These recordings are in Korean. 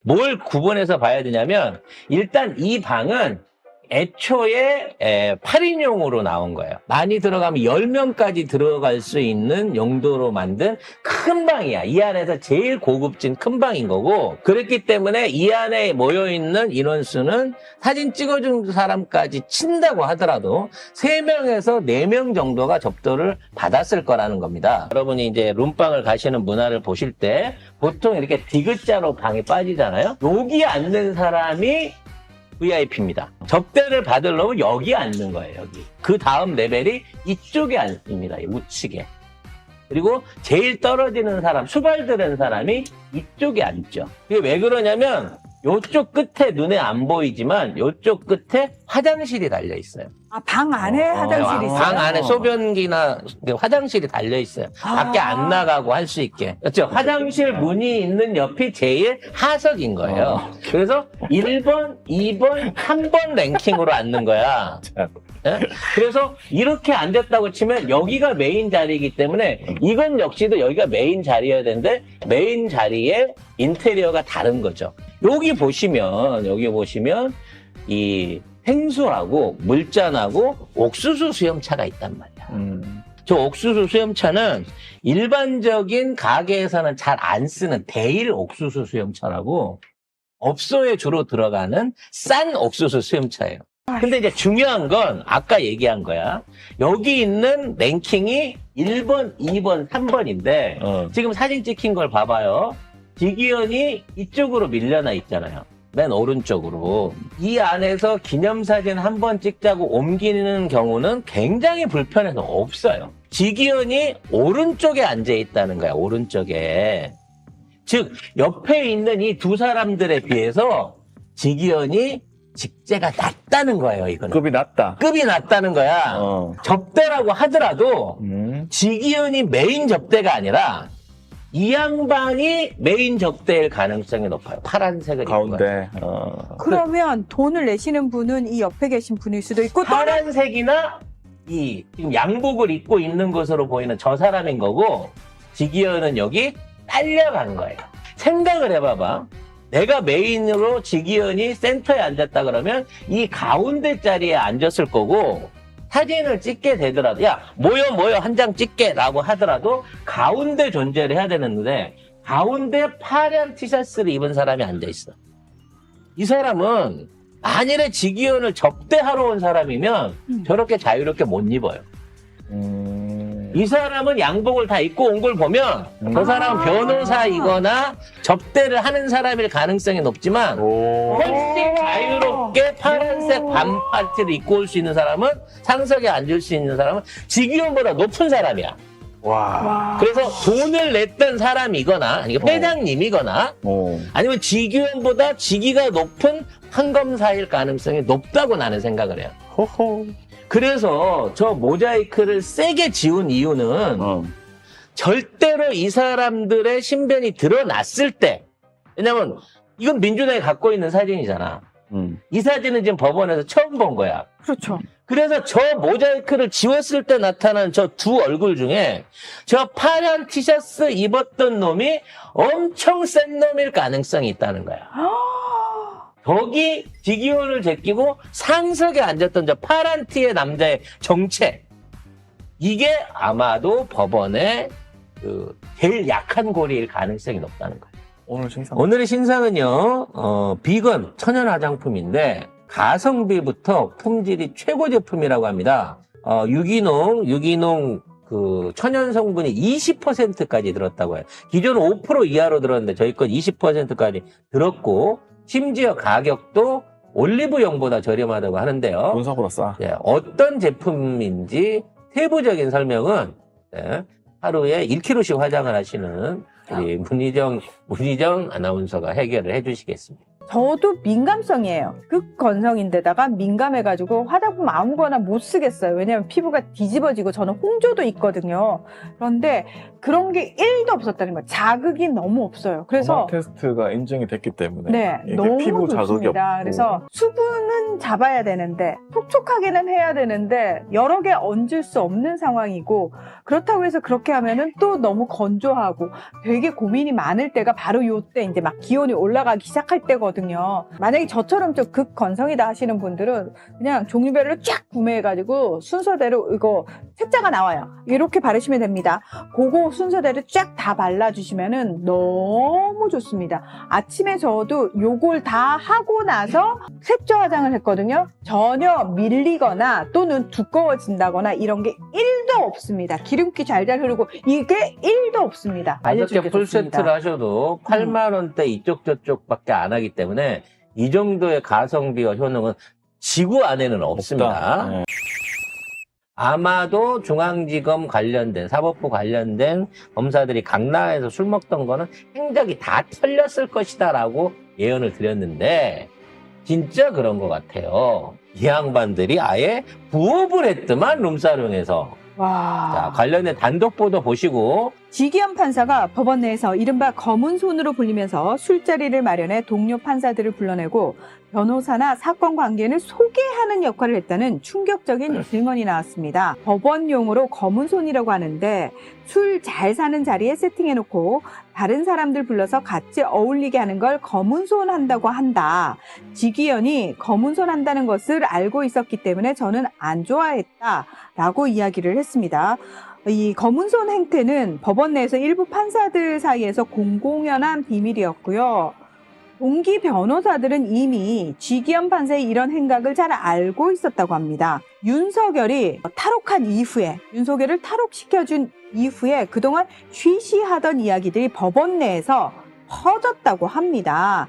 뭘 구분해서 봐야 되냐면 일단 이 방은 애초에 8인용으로 나온 거예요. 많이 들어가면 10명까지 들어갈 수 있는 용도로 만든 큰 방이야. 이 안에서 제일 고급진 큰 방인 거고, 그렇기 때문에 이 안에 모여있는 인원수는 사진 찍어준 사람까지 친다고 하더라도 3명에서 4명 정도가 접도를 받았을 거라는 겁니다. 여러분이 이제 룸방을 가시는 문화를 보실 때 보통 이렇게 디귿자로 방에 빠지잖아요. 여기 앉는 사람이 VIP입니다. 접대를 받으려면 여기 앉는 거예요, 여기. 그 다음 레벨이 이쪽에 앉습니다, 우측에. 그리고 제일 떨어지는 사람, 수발드는 사람이 이쪽에 앉죠. 이게 왜 그러냐면, 요쪽 끝에 눈에 안 보이지만, 요쪽 끝에 화장실이 달려 있어요. 아, 방 안에 화장실이 있어요? 방 안에 소변기나 화장실이 달려 있어요. 밖에 안 나가고 할 수 있게. 그렇죠? 화장실 문이 있는 옆이 제일 하석인 거예요. 그래서 1번, 2번, 3번 랭킹으로 앉는 거야. 예? 그래서 이렇게 앉았다고 치면 여기가 메인 자리이기 때문에 이건 역시도 여기가 메인 자리여야 되는데 메인 자리에 인테리어가 다른 거죠. 여기 보시면 이 생수하고 물잔하고 옥수수 수염차가 있단 말이야. 저 옥수수 수염차는 일반적인 가게에서는 잘 안 쓰는 대일 옥수수 수염차라고 업소에 주로 들어가는 싼 옥수수 수염차예요. 근데 이제 중요한 건 아까 얘기한 거야. 여기 있는 랭킹이 1번, 2번, 3번인데 지금 사진 찍힌 걸 봐봐요. 지기현이 이쪽으로 밀려나 있잖아요. 맨 오른쪽으로. 이 안에서 기념사진 한 번 찍자고 옮기는 경우는 굉장히 불편해서 없어요. 지기현이 오른쪽에 앉아 있다는 거야, 오른쪽에. 즉, 옆에 있는 이 두 사람들에 비해서 지기현이 직제가 낮다는 거예요, 이거는. 급이 낮다. 급이 낮다는 거야. 접대라고 하더라도 지기현이 메인 접대가 아니라 이 양반이 메인 접대일 가능성이 높아요. 파란색을 입은 거예요. 가운데. 그러면 돈을 내시는 분은 이 옆에 계신 분일 수도 있고 또는 파란색이나 이 지금 양복을 입고 있는 것으로 보이는 저 사람인 거고 지기현은 여기 딸려간 거예요. 생각을 해봐봐. 내가 메인으로 지기현이 센터에 앉았다 그러면 이 가운데 자리에 앉았을 거고 사진을 찍게 되더라도 야 모여 한 장 찍게 라고 하더라도 가운데 존재를 해야 되는데 가운데 파란 티셔츠를 입은 사람이 앉아있어. 이 사람은 만일에 지기현을 접대하러 온 사람이면 저렇게 자유롭게 못 입어요. 이 사람은 양복을 다 입고 온 걸 보면 저 사람은 변호사이거나 접대를 하는 사람일 가능성이 높지만 훨씬 자유롭게 파란색 반팔티를 입고 올 수 있는 사람은 상석에 앉을 수 있는 사람은 지기현보다 높은 사람이야. 와. 그래서 돈을 냈던 사람이거나 아니면 회장님이거나 아니면 지기현보다 직위가 높은 판검사일 가능성이 높다고 나는 생각을 해요. 호호. 그래서 저 모자이크를 세게 지운 이유는 절대로 이 사람들의 신변이 드러났을 때, 왜냐면 이건 민주당이 갖고 있는 사진이잖아. 이 사진은 지금 법원에서 처음 본 거야. 그렇죠. 그래서 저 모자이크를 지웠을 때 나타난 저 두 얼굴 중에 저 파란 티셔츠 입었던 놈이 엄청 센 놈일 가능성이 있다는 거야. 거기 지기현을 제끼고 상석에 앉았던 저 파란 티의 남자의 정체, 이게 아마도 법원의 제일 약한 고리일 가능성이 높다는 거예요. 오늘 신상. 오늘의 신상은요, 비건 천연 화장품인데 가성비부터 품질이 최고 제품이라고 합니다. 유기농 그 천연 성분이 20%까지 들었다고 해요. 기존은 5% 이하로 들었는데 저희 건 20%까지 들었고 심지어 가격도 올리브영보다 저렴하다고 하는데요. 문서보다 싸. 예, 어떤 제품인지 세부적인 설명은 하루에 1kg씩 화장을 하시는 우리 문희정 아나운서가 해결을 해주시겠습니다. 저도 민감성이에요. 극건성인데다가 민감해가지고 화장품 아무거나 못 쓰겠어요. 왜냐면 피부가 뒤집어지고 저는 홍조도 있거든요. 그런데 그런 게 1도 없었다는 거예요. 자극이 너무 없어요. 그래서 테스트가 인증이 됐기 때문에 네, 이게 너무 피부 자극이 좋습니다. 없고. 그래서 수분은 잡아야 되는데 촉촉하게는 해야 되는데 여러 개 얹을 수 없는 상황이고 그렇다고 해서 그렇게 하면은 또 너무 건조하고 되게 고민이 많을 때가 바로 요때 이제 막 기온이 올라가기 시작할 때거든요. 만약에 저처럼 좀 극건성이다 하시는 분들은 그냥 종류별로 쫙 구매해가지고 순서대로 이거 책자가 나와요. 이렇게 바르시면 됩니다. 그거 순서대로 쫙 다 발라주시면은 너무 좋습니다. 아침에 저도 요걸 다 하고 나서 색조 화장을 했거든요. 전혀 밀리거나 또는 두꺼워진다거나 이런 게 1도 없습니다. 기름기 잘잘 흐르고 이게 1도 없습니다. 5개 알려주는 게 풀세트를 좋습니다. 하셔도 8만 원대 이쪽 저쪽밖에 안 하기 때문에 이 정도의 가성비와 효능은 지구 안에는 없습니다. 네. 아마도 중앙지검 관련된 사법부 관련된 검사들이 강남에서 술 먹던 거는 행적이 다 털렸을 것이다라고 예언을 드렸는데 진짜 그런 것 같아요. 이 양반들이 아예 부업을 했더만 룸사롱에서. 와. 자, 관련된 단독 보도 보시고 지기현 판사가 법원 내에서 이른바 검은 손으로 불리면서 술자리를 마련해 동료 판사들을 불러내고 변호사나 사건 관계를 소개하는 역할을 했다는 충격적인 증언이 나왔습니다. 법원 용어로 검은 손이라고 하는데 술 잘 사는 자리에 세팅해놓고 다른 사람들 불러서 같이 어울리게 하는 걸 검은 손 한다고 한다. 지기현이 검은 손 한다는 것을 알고 있었기 때문에 저는 안 좋아했다라고 이야기를 했습니다. 이 검은손 행태는 법원 내에서 일부 판사들 사이에서 공공연한 비밀이었고요. 동기 변호사들은 이미 지기현 판사의 이런 행각을 잘 알고 있었다고 합니다. 윤석열이 탈옥한 이후에, 윤석열을 탈옥시켜준 이후에 그동안 쉬쉬하던 이야기들이 법원 내에서 퍼졌다고 합니다.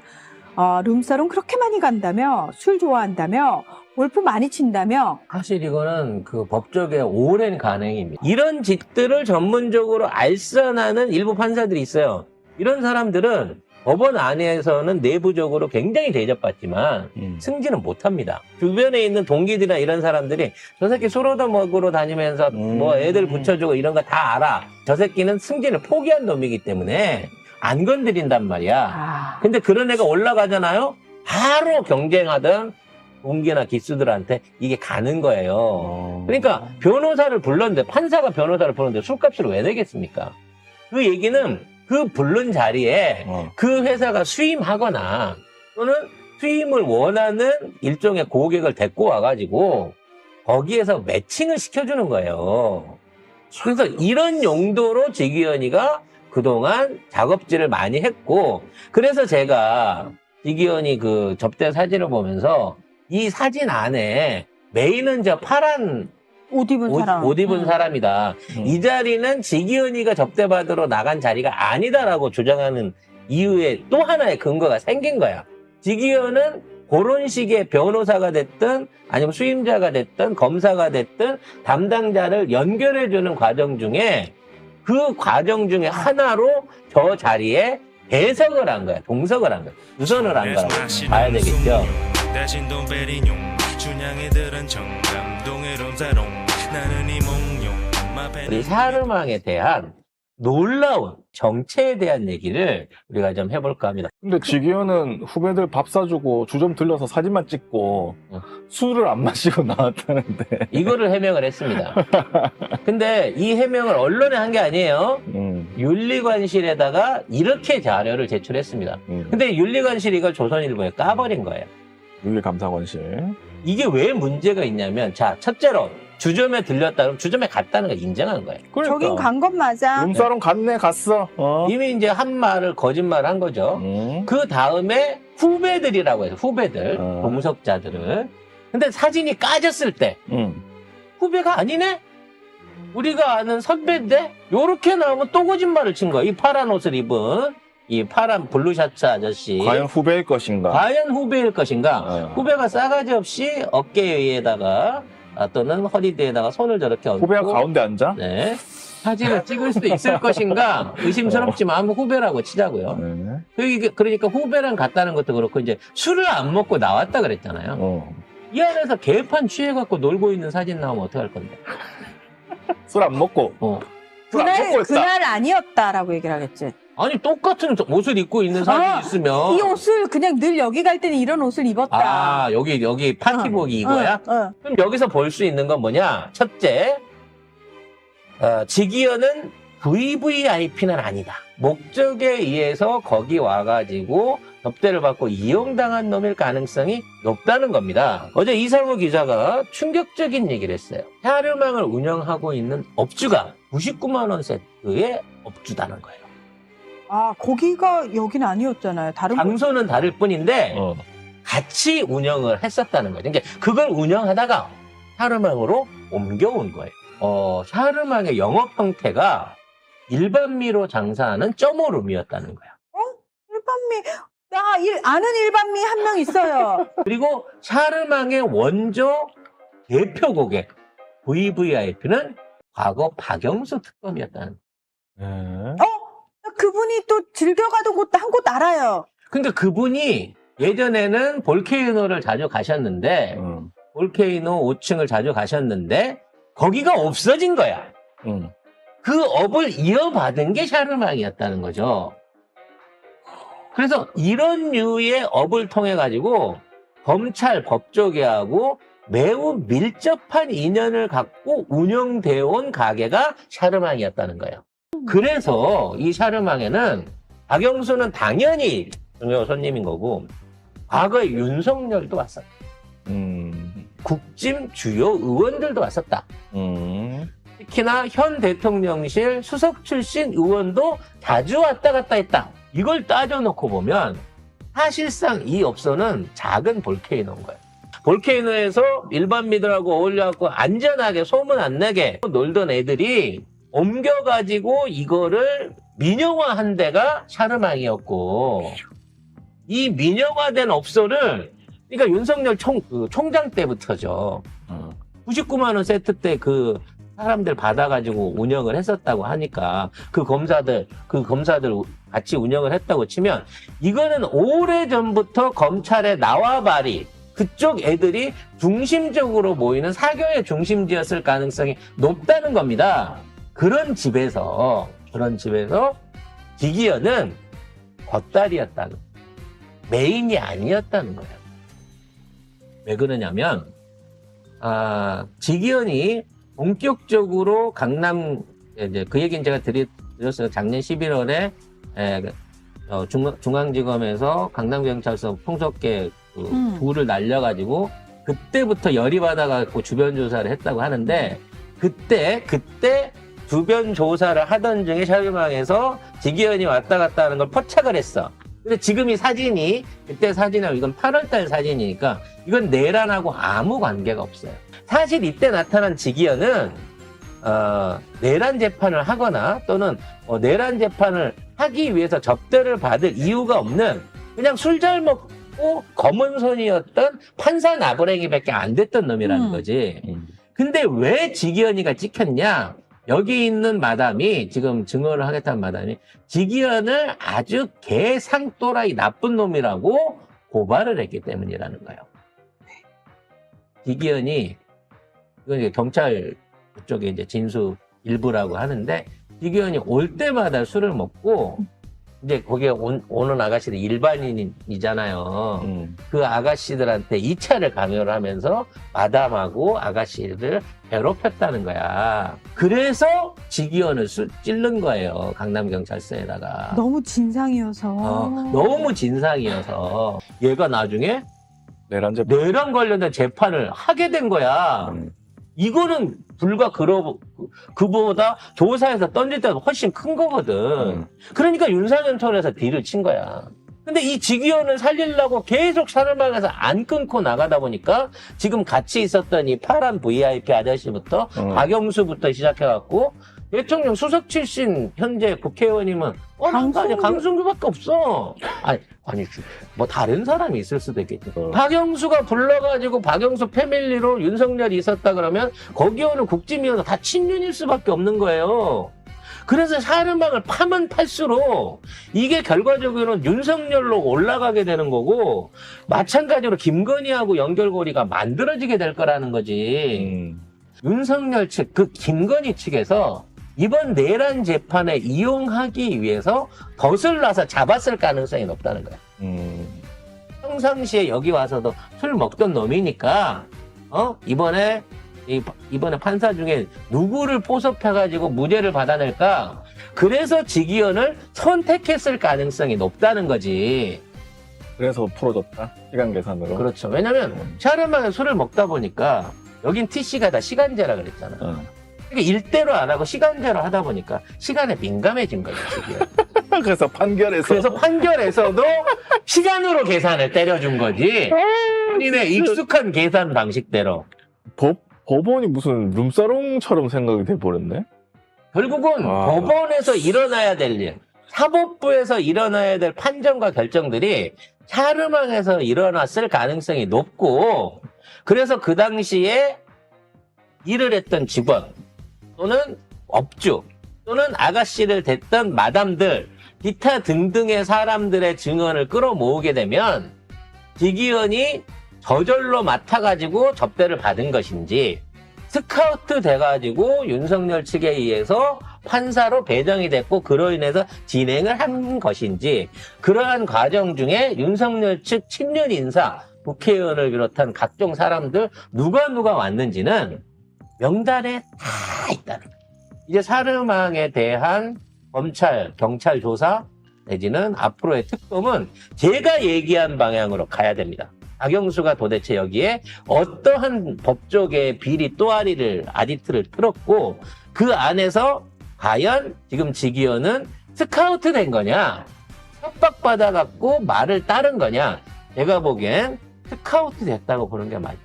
룸사롱 그렇게 많이 간다며, 술 좋아한다며, 골프 많이 친다며. 사실 이거는 그 법조계의 오랜 간행입니다. 이런 짓들을 전문적으로 알선하는 일부 판사들이 있어요. 이런 사람들은 법원 안에서는 내부적으로 굉장히 대접받지만 승진은 못합니다. 주변에 있는 동기들이나 이런 사람들이 저 새끼 술 얻어먹으러 다니면서 뭐 애들 붙여주고 이런 거 다 알아. 저 새끼는 승진을 포기한 놈이기 때문에 안 건드린단 말이야. 근데 그런 애가 올라가잖아요. 바로 경쟁하던 동기나 기수들한테 이게 가는 거예요. 그러니까 변호사를 불렀는데, 판사가 변호사를 부르는데 술값을 왜 내겠습니까? 그 얘기는 그 부른 자리에 그 회사가 수임하거나 또는 수임을 원하는 일종의 고객을 데리고 와가지고 거기에서 매칭을 시켜주는 거예요. 그래서 이런 용도로 지기현이가 그동안 작업질을 많이 했고, 그래서 제가 지기현이 그 접대 사진을 보면서 이 사진 안에 메인은 저 파란 옷 입은 사람. 옷 입은 사람이다. 이 자리는 지기현이가 접대받으러 나간 자리가 아니다라고 주장하는 이유에 또 하나의 근거가 생긴 거야. 지기현은 그런 식의 변호사가 됐든 아니면 수임자가 됐든 검사가 됐든 담당자를 연결해주는 과정 중에 그 과정 중에 하나로 저 자리에 배석을 한 거야. 동석을 한 거야. 우선을 한 거라고 봐야 되겠죠. 대신 돈베리뇽 춘향이들은 청담동의 롬사롱 나는 이몽룡 우리 사르망에 대한 놀라운 정체에 대한 얘기를 우리가 좀 해볼까 합니다. 근데 지기현은 후배들 밥 사주고 주점 들려서 사진만 찍고 술을 안 마시고 나왔다는데. 이거를 해명을 했습니다. 근데 이 해명을 언론에 한 게 아니에요. 윤리관실에다가 이렇게 자료를 제출했습니다. 근데 윤리관실이 이걸 조선일보에 까버린 거예요. 윤리감사관실. 이게 왜 문제가 있냐면, 자, 첫째로 주점에 들렸다 그러면 주점에 갔다는 걸 인정한 거예요. 그러니까. 저긴 간 것 맞아. 룸사롱 갔네, 갔어. 이미 이제 한 말을 거짓말을 한 거죠. 그 다음에 후배들이라고 해서 후배들, 동석자들을. 근데 사진이 까졌을 때 후배가 아니네? 우리가 아는 선배인데? 요렇게 나오면 또 거짓말을 친 거야. 이 파란 옷을 입은 이 파란 블루셔츠 아저씨. 과연 후배일 것인가? 과연 후배일 것인가? 후배가 싸가지 없이 어깨 위에다가 또는 허리 뒤에다가 손을 저렇게 얹고. 후배가 가운데 앉아? 네. 사진을 찍을 수도 있을 것인가 의심스럽지만 한번 후배라고 치자고요. 네. 그러니까 후배랑 갔다는 것도 그렇고 이제 술을 안 먹고 나왔다 그랬잖아요. 이 안에서 개판 취해갖고 놀고 있는 사진 나오면 어떡할 건데? 술 안 먹고. 술 안 먹고 했다. 그날 아니었다라고 얘기를 하겠지. 아니 똑같은 옷을 입고 있는 사진이 있으면 이 옷을 그냥 늘 여기 갈 때는 이런 옷을 입었다. 아 여기 파티복이 이거야? 그럼 여기서 볼 수 있는 건 뭐냐? 첫째, 직위원은 VVIP는 아니다. 목적에 의해서 거기 와가지고 접대를 받고 이용당한 놈일 가능성이 높다는 겁니다. 어제 이상우 기자가 충격적인 얘기를 했어요. 샤르망을 운영하고 있는 업주가 99만 원 세트의 업주다는 거예요. 아, 거기가 여긴 아니었잖아요. 다른 장소는 다를 뿐인데 같이 운영을 했었다는 거죠. 그러니까 그걸 운영하다가 샤르망으로 옮겨온 거예요. 샤르망의 영업 형태가 일반미로 장사하는 점오룸이었다는 거야. 일반미. 아는 일반미 한 명 있어요. 그리고 샤르망의 원조 대표 고객 VVIP는 과거 박영수 특검이었다는 거야. 네. 그분이 또 즐겨가던 곳도 한 곳 알아요. 근데 그분이 예전에는 볼케이노를 자주 가셨는데 볼케이노 5층을 자주 가셨는데 거기가 없어진 거야. 그 업을 이어받은 게 샤르망이었다는 거죠. 그래서 이런 류의 업을 통해 가지고 검찰 법조계하고 매우 밀접한 인연을 갖고 운영되어 온 가게가 샤르망이었다는 거예요. 그래서 이 샤르망에는 박영수는 당연히 중요 손님인 거고 과거에 윤석열도 왔었다. 국짐 주요 의원들도 왔었다. 특히나 현 대통령실 수석 출신 의원도 자주 왔다 갔다 했다. 이걸 따져놓고 보면 사실상 이 업소는 작은 볼케이노인 거예요. 볼케이노에서 일반미들하고 어울려갖고 안전하게 소문 안 내게 놀던 애들이 옮겨가지고 이거를 민영화한 데가 샤르망이었고 이 민영화된 업소를 그러니까 윤석열 총장 때부터죠. 99만 원 세트 때 그 사람들 받아가지고 운영을 했었다고 하니까 그 검사들 같이 운영을 했다고 치면 이거는 오래전부터 검찰의 나와바리 그쪽 애들이 중심적으로 모이는 사교의 중심지였을 가능성이 높다는 겁니다. 그런 집에서 직위원은 겉다리였다는 메인이 아니었다는 거예요. 왜 그러냐면 직위원이 본격적으로 강남 이제 그 얘기는 제가 드렸어요. 작년 11월에 중앙지검에서 강남경찰서 풍속계 부를 날려가지고 그때부터 열이 받아갖고 주변 조사를 했다고 하는데 그때 주변 조사를 하던 중에 샤르망에서 직위원이 왔다 갔다 하는 걸 포착을 했어. 근데 지금 이 사진이 그때 사진하고 이건 8월달 사진이니까 이건 내란하고 아무 관계가 없어요. 사실 이때 나타난 직위원은 내란 재판을 하거나 또는 내란 재판을 하기 위해서 접대를 받을 이유가 없는 그냥 술 잘 먹고 검은 손이었던 판사 나부랭이밖에 안 됐던 놈이라는 거지. 근데 왜 직위원이가 찍혔냐? 여기 있는 마담이 지금 증언을 하겠다는 마담이 직위원을 아주 개상또라이 나쁜 놈이라고 고발을 했기 때문이라는 거예요. 직위원이 이건 이제 경찰 쪽에 이제 진수 일부라고 하는데 직위원이 올 때마다 술을 먹고 이제 거기에 오는 아가씨들 일반인이잖아요. 그 아가씨들한테 2차를 강요를 하면서 마담하고 아가씨를 괴롭혔다는 거야. 그래서 직위원을 찔른 거예요. 강남경찰서에다가. 너무 진상이어서. 너무 진상이어서 얘가 나중에 내란 관련된 재판을 하게 된 거야. 이거는 불과 그보다 조사에서 던질 때도 훨씬 큰 거거든. 그러니까 윤상현 털에서 딜을 친 거야. 근데 이 직위원을 살리려고 계속 샤르망에서 안 끊고 나가다 보니까 지금 같이 있었던 이 파란 VIP 아저씨부터 박영수부터 시작해갖고 대통령 수석 출신 현재 국회의원이면 뻔한 거 아니야. 강승규밖에 없어. 아니 뭐 다른 사람이 있을 수도 있겠지. 박영수가 불러가지고 박영수 패밀리로 윤석열이 있었다 그러면 거기 오는 국짐위원은 다 친윤일 수밖에 없는 거예요. 그래서 사르망을 파면 팔수록 이게 결과적으로는 윤석열로 올라가게 되는 거고 마찬가지로 김건희하고 연결고리가 만들어지게 될 거라는 거지. 윤석열 측, 그 김건희 측에서 이번 내란 재판에 이용하기 위해서 덫을 놔서 잡았을 가능성이 높다는 거야. 평상시에 여기 와서도 술 먹던 놈이니까 이번에 판사 중에 누구를 포섭해가지고 무죄를 받아낼까? 그래서 직위원을 선택했을 가능성이 높다는 거지. 그래서 풀어줬다? 시간 계산으로? 그렇죠. 왜냐면 샤르망에 술을 먹다 보니까 여긴 TC가 다 시간제라 그랬잖아. 그러니까 일대로 안 하고 시간제로 하다 보니까 시간에 민감해진 거죠. 그래서 판결에서도 시간으로 계산을 때려준 거지. 본인의 익숙한 계산 방식대로. 법원이 무슨 룸사롱처럼 생각이 돼버렸네? 결국은 법원에서 일어나야 될 일, 사법부에서 일어나야 될 판정과 결정들이 샤르망에서 일어났을 가능성이 높고, 그래서 그 당시에 일을 했던 직원 또는 업주 또는 아가씨를 댔던 마담들, 기타 등등의 사람들의 증언을 끌어모으게 되면 직위원이 저절로 맡아가지고 접대를 받은 것인지, 스카우트 돼가지고 윤석열 측에 의해서 판사로 배정이 됐고 그로 인해서 진행을 한 것인지, 그러한 과정 중에 윤석열 측 친윤 인사, 국회의원을 비롯한 각종 사람들 누가 왔는지는 명단에 다 있다는 거예요. 이제 사르망에 대한 검찰, 경찰 조사 내지는 앞으로의 특검은 제가 얘기한 방향으로 가야 됩니다. 박영수가 도대체 여기에 어떠한 법조계의 비리 또아리를 아지트를 틀었고 그 안에서 과연 지금 직위원은 스카우트 된 거냐, 협박받아갖고 말을 따른 거냐, 제가 보기엔 스카우트 됐다고 보는 게 맞아요.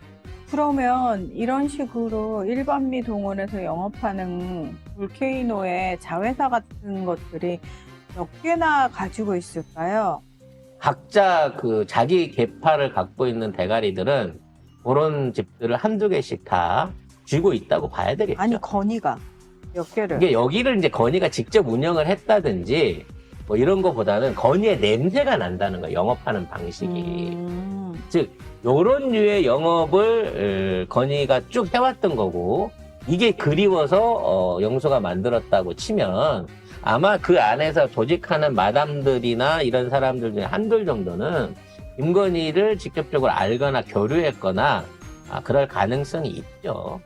그러면 이런 식으로 일반미 동원해서 영업하는 볼케이노의 자회사 같은 것들이 몇 개나 가지고 있을까요? 각자 그 자기 계파를 갖고 있는 대가리들은 그런 집들을 한두 개씩 다 쥐고 있다고 봐야 되겠죠. 아니, 건의가 몇 개를. 이게 여기를 이제 건의가 직접 운영을 했다든지 뭐 이런 거보다는 건의의 냄새가 난다는 거예요. 영업하는 방식이. 즉 요런 류의 영업을 건의가 쭉 해왔던 거고, 이게 그리워서 영수가 만들었다고 치면 아마 그 안에서 조직하는 마담들이나 이런 사람들 중에 한둘 정도는 김건희를 직접적으로 알거나 교류했거나 그럴 가능성이 있죠.